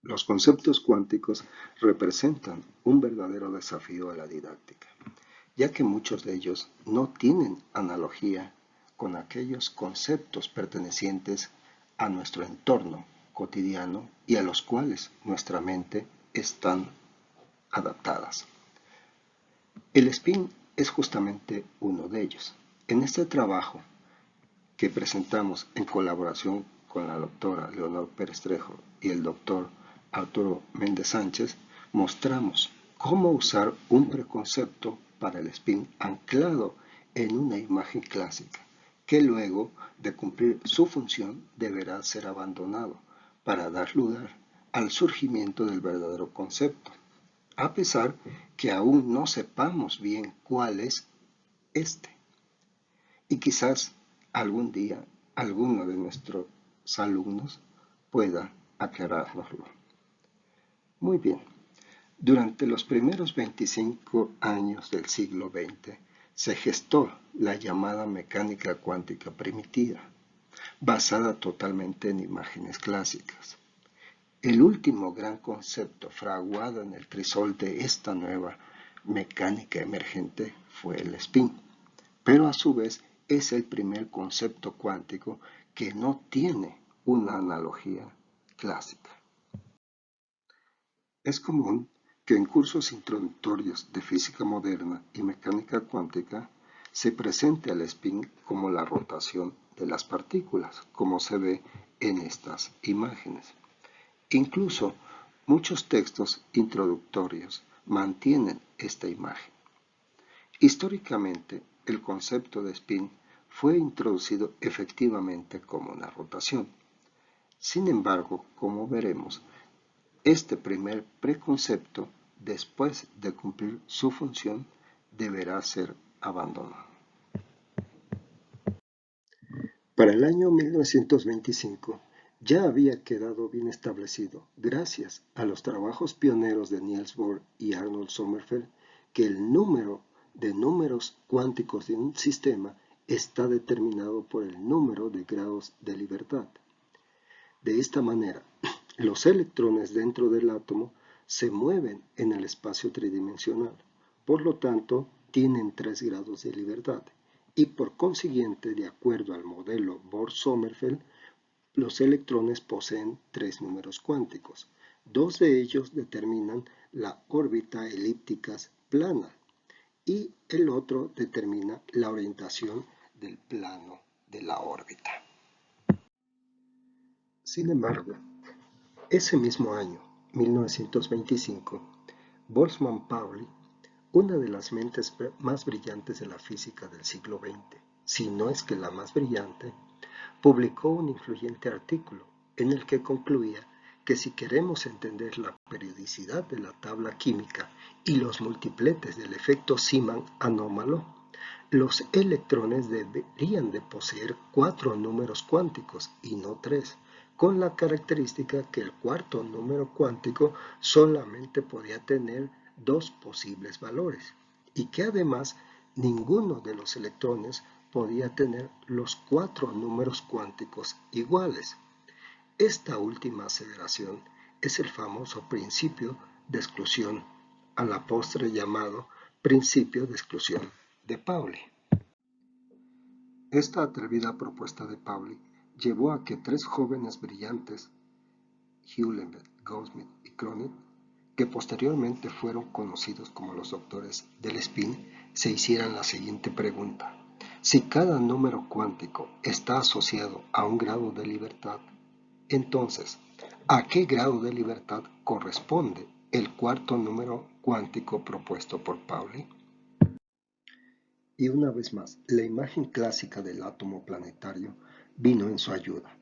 Los conceptos cuánticos representan un verdadero desafío a la didáctica, ya que muchos de ellos no tienen analogía con aquellos conceptos pertenecientes a nuestro entorno cotidiano y a los cuales nuestra mente están adaptadas. El spin es justamente uno de ellos. En este trabajo que presentamos en colaboración con la doctora Leonor Pérez Trejo y el doctor Arturo Méndez Sánchez, mostramos cómo usar un preconcepto para el spin anclado en una imagen clásica, que luego de cumplir su función deberá ser abandonado para dar lugar al surgimiento del verdadero concepto, a pesar que aún no sepamos bien cuál es este. Y quizás algún día alguno de nuestros alumnos pueda aclarárnoslo. Muy bien, durante los primeros 25 años del siglo XX se gestó la llamada mecánica cuántica primitiva, basada totalmente en imágenes clásicas. El último gran concepto fraguado en el crisol de esta nueva mecánica emergente fue el spin, pero a su vez es el primer concepto cuántico que no tiene una analogía clásica. Es común que en cursos introductorios de física moderna y mecánica cuántica se presente al spin como la rotación de las partículas, como se ve en estas imágenes. Incluso muchos textos introductorios mantienen esta imagen. Históricamente, el concepto de spin fue introducido efectivamente como una rotación. Sin embargo, como veremos, este primer preconcepto, después de cumplir su función, deberá ser abandonado. Para el año 1925 ya había quedado bien establecido, gracias a los trabajos pioneros de Niels Bohr y Arnold Sommerfeld, que el número de números cuánticos de un sistema está determinado por el número de grados de libertad. De esta manera, los electrones dentro del átomo se mueven en el espacio tridimensional, por lo tanto, tienen 3 grados de libertad, y por consiguiente, de acuerdo al modelo Bohr-Sommerfeld, los electrones poseen 3 números cuánticos. 2 de ellos determinan la órbita elíptica plana y el otro determina la orientación del plano de la órbita. Sin embargo, ese mismo año, 1925, Boltzmann-Pauli, una de las mentes más brillantes de la física del siglo XX, si no es que la más brillante, publicó un influyente artículo en el que concluía que si queremos entender la periodicidad de la tabla química y los multipletes del efecto Zeeman anómalo, los electrones deberían de poseer 4 números cuánticos y no 3, con la característica que el cuarto número cuántico solamente podía tener 2 posibles valores y que además ninguno de los electrones podía tener los 4 números cuánticos iguales. Esta última aseveración es el famoso principio de exclusión, a la postre llamado principio de exclusión de Pauli. Esta atrevida propuesta de Pauli llevó a que 3 jóvenes brillantes, Heulenberg, Goudsmit y Kronig, que posteriormente fueron conocidos como los doctores del spin, se hicieran la siguiente pregunta: si cada número cuántico está asociado a un grado de libertad, entonces, ¿a qué grado de libertad corresponde el cuarto número cuántico propuesto por Pauli? Y una vez más, la imagen clásica del átomo planetario vino en su ayuda.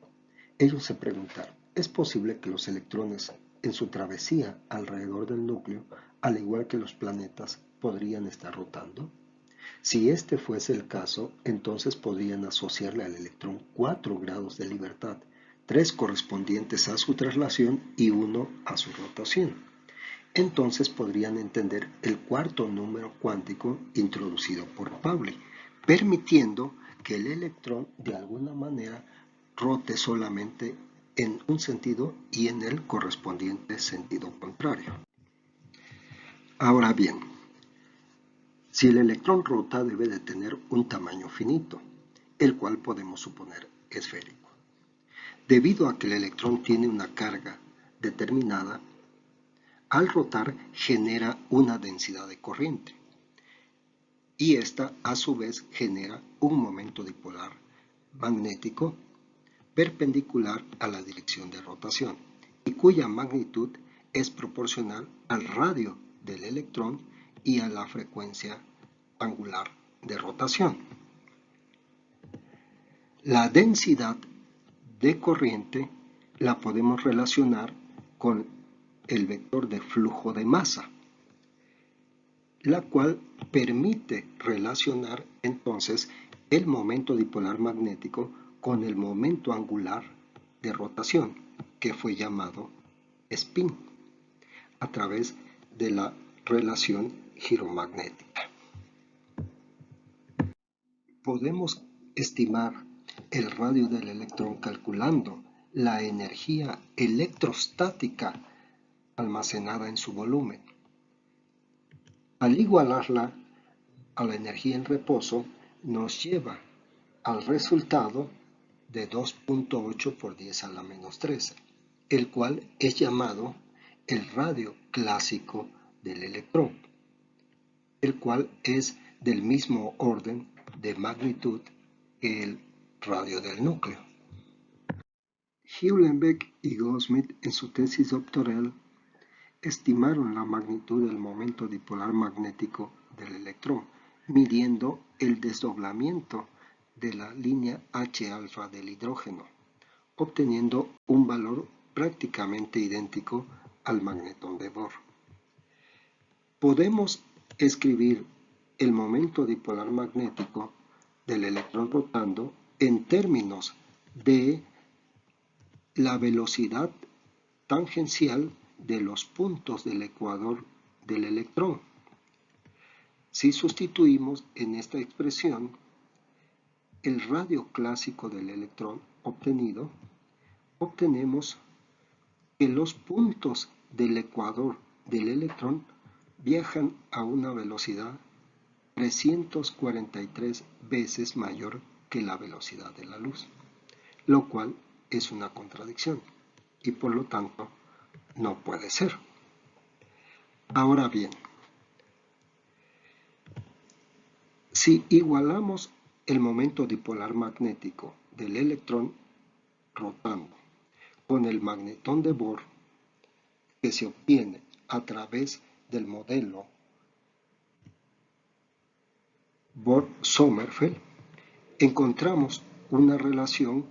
Ellos se preguntaron, ¿es posible que los electrones en su travesía alrededor del núcleo, al igual que los planetas, podrían estar rotando? Si este fuese el caso, entonces podrían asociarle al electrón 4 grados de libertad, 3 correspondientes a su traslación y 1 a su rotación. Entonces podrían entender el cuarto número cuántico introducido por Pauli, permitiendo que el electrón de alguna manera rote solamente en un sentido y en el correspondiente sentido contrario. Ahora bien, si el electrón rota debe de tener un tamaño finito, el cual podemos suponer esférico. Debido a que el electrón tiene una carga determinada, al rotar genera una densidad de corriente y esta a su vez genera un momento dipolar magnético perpendicular a la dirección de rotación y cuya magnitud es proporcional al radio del electrón y a la frecuencia angular de rotación. La densidad de corriente la podemos relacionar con el vector de flujo de masa, la cual permite relacionar entonces el momento dipolar magnético con el momento angular de rotación, que fue llamado spin, a través de la relación giromagnética. Podemos estimar el radio del electrón calculando la energía electrostática almacenada en su volumen. Al igualarla a la energía en reposo, nos lleva al resultado de 2.8 por 10 a la menos 13, el cual es llamado el radio clásico del electrón, el cual es del mismo orden de magnitud que el radio del núcleo. Heulenbeck y Goldsmith en su tesis doctoral estimaron la magnitud del momento dipolar magnético del electrón, midiendo el desdoblamiento de la línea H-alfa del hidrógeno, obteniendo un valor prácticamente idéntico al magnetón de Bohr. Podemos escribir el momento dipolar magnético del electrón rotando en términos de la velocidad tangencial de los puntos del ecuador del electrón. Si sustituimos en esta expresión el radio clásico del electrón obtenido, obtenemos que los puntos del ecuador del electrón viajan a una velocidad 343 veces mayor que la velocidad de la luz, lo cual es una contradicción y por lo tanto no puede ser. Ahora bien, si igualamos el momento dipolar magnético del electrón rotando con el magnetón de Bohr que se obtiene a través del modelo Bohr-Sommerfeld, encontramos una relación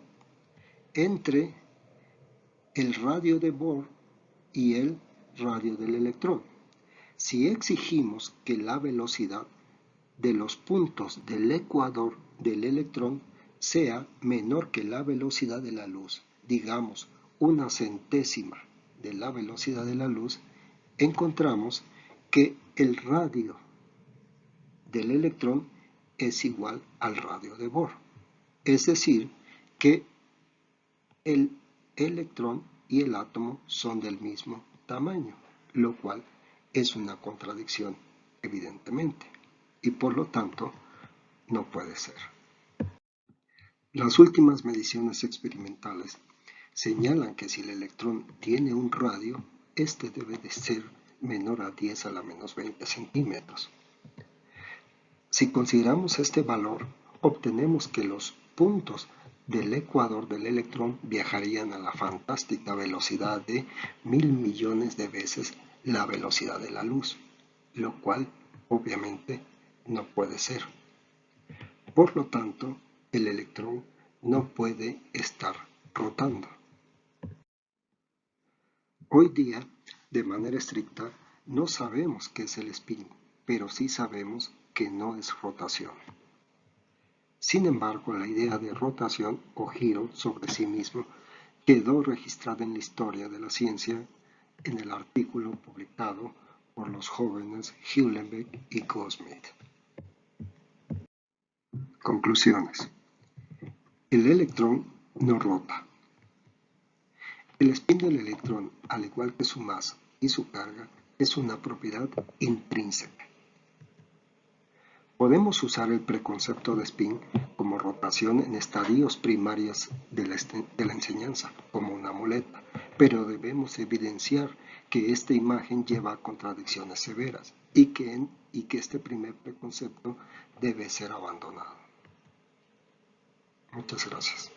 entre el radio de Bohr y el radio del electrón. Si exigimos que la velocidad de los puntos del ecuador del electrón sea menor que la velocidad de la luz, digamos una centésima de la velocidad de la luz, encontramos que el radio del electrón es igual al radio de Bohr. Es decir, que el electrón y el átomo son del mismo tamaño, lo cual es una contradicción, evidentemente, y por lo tanto no puede ser. Las últimas mediciones experimentales señalan que si el electrón tiene un radio, este debe de ser menor a 10 a la menos 20 centímetros. Si consideramos este valor, obtenemos que los puntos del ecuador del electrón viajarían a la fantástica velocidad de 1000 millones de veces la velocidad de la luz, lo cual obviamente no puede ser. Por lo tanto, el electrón no puede estar rotando. Hoy día, de manera estricta, no sabemos qué es el spin, pero sí sabemos que no es rotación. Sin embargo, la idea de rotación o giro sobre sí mismo quedó registrada en la historia de la ciencia en el artículo publicado por los jóvenes Heulenbeck y Goldsmith. Conclusiones. El electrón no rota. El spin del electrón, al igual que su masa y su carga, es una propiedad intrínseca. Podemos usar el preconcepto de spin como rotación en estadios primarios de la enseñanza, como una muleta, pero debemos evidenciar que esta imagen lleva a contradicciones severas y que este primer preconcepto debe ser abandonado. Muchas gracias.